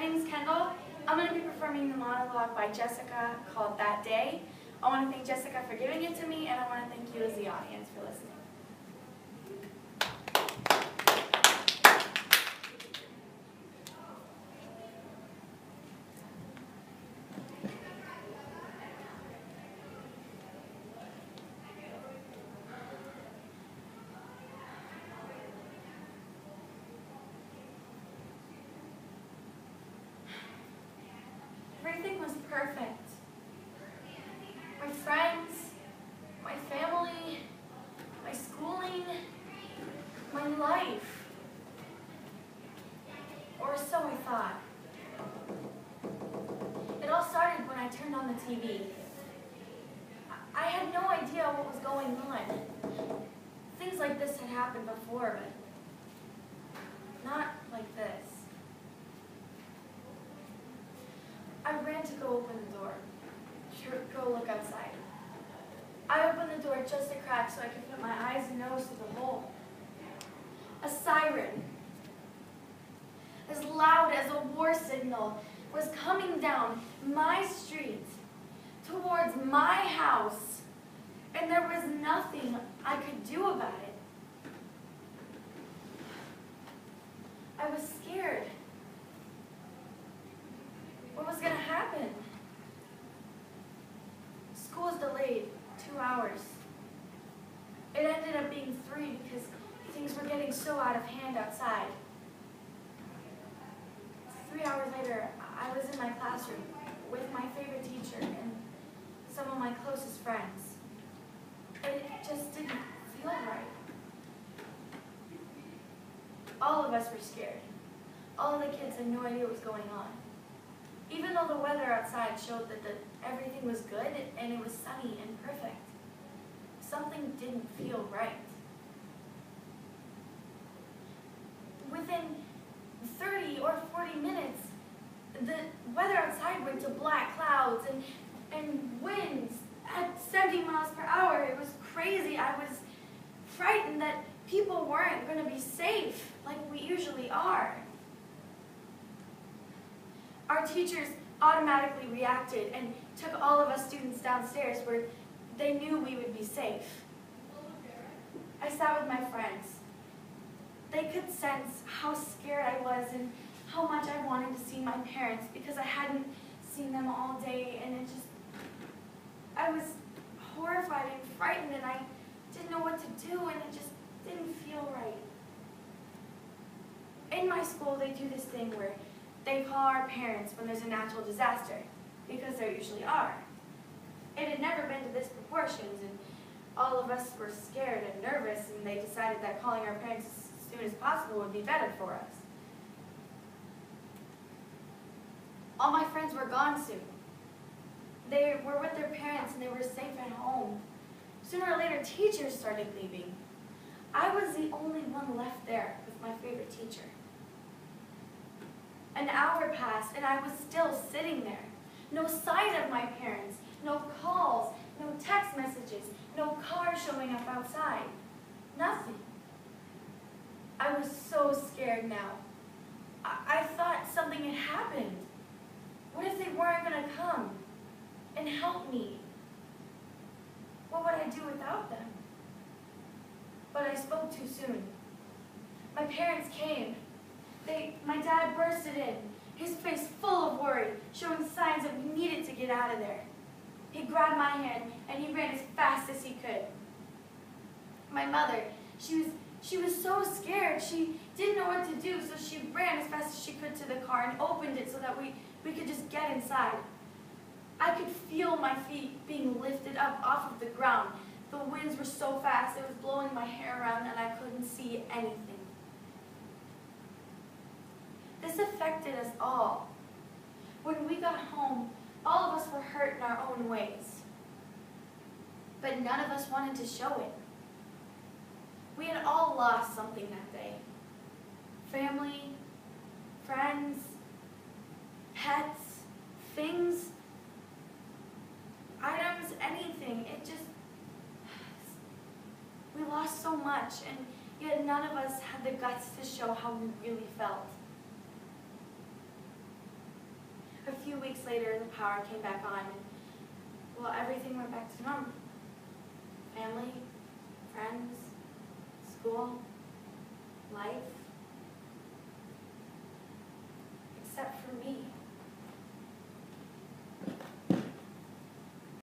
name is Kendall. I'm going to be performing the monologue by Jessica called That Day. I want to thank Jessica for giving it to me, and I want to thank you as the audience for listening. Everything was perfect. My friends, my family, my schooling, my life. Or so I thought. It all started when I turned on the TV. I had no idea what was going on. Things like this had happened before, but not like this. I ran to go open the door, go look outside. I opened the door just a crack so I could put my eyes and nose to the hole. A siren, as loud as a war signal, was coming down my street towards my house, and there was nothing I could do about it. I was scared. What was going to happen? School was delayed 2 hours. It ended up being 3 because things were getting so out of hand outside. 3 hours later, I was in my classroom with my favorite teacher and some of my closest friends. It just didn't feel right. All of us were scared. All of the kids had no idea what was going on. Even though the weather outside showed that everything was good and it was sunny and perfect, something didn't feel right. Within 30 or 40 minutes, the weather outside went to black clouds and winds at 70 miles per hour. It was crazy. I was frightened that people weren't going to be safe like we usually are. Our teachers automatically reacted and took all of us students downstairs where they knew we would be safe. I sat with my friends. They could sense how scared I was and how much I wanted to see my parents because I hadn't seen them all day, and I was horrified and frightened, and I didn't know what to do, and it just didn't feel right. In my school, they do this thing where they call our parents when there's a natural disaster, because there usually are. It had never been to this proportions, and all of us were scared and nervous, and they decided that calling our parents as soon as possible would be better for us. All my friends were gone soon. They were with their parents, and they were safe at home. Sooner or later, teachers started leaving. I was the only one left there with my favorite teacher. An hour passed, and I was still sitting there. No sign of my parents, no calls, no text messages, no car showing up outside. Nothing. I was so scared now. I thought something had happened. What if they weren't going to come and help me? What would I do without them? But I spoke too soon. My parents came. My dad bursted in, his face full of worry, showing signs that we needed to get out of there. He grabbed my hand and he ran as fast as he could. My mother, she was so scared. She didn't know what to do, so she ran as fast as she could to the car and opened it so that we could just get inside. I could feel my feet being lifted up off of the ground. The winds were so fast, it was blowing my hair around and I couldn't see anything. This affected us all. When we got home, all of us were hurt in our own ways. But none of us wanted to show it. We had all lost something that day. Family, friends, pets, things, items, anything. We lost so much, and yet none of us had the guts to show how we really felt. few weeks later, the power came back on, and, well, everything went back to normal. Family, friends, school, life. Except for me.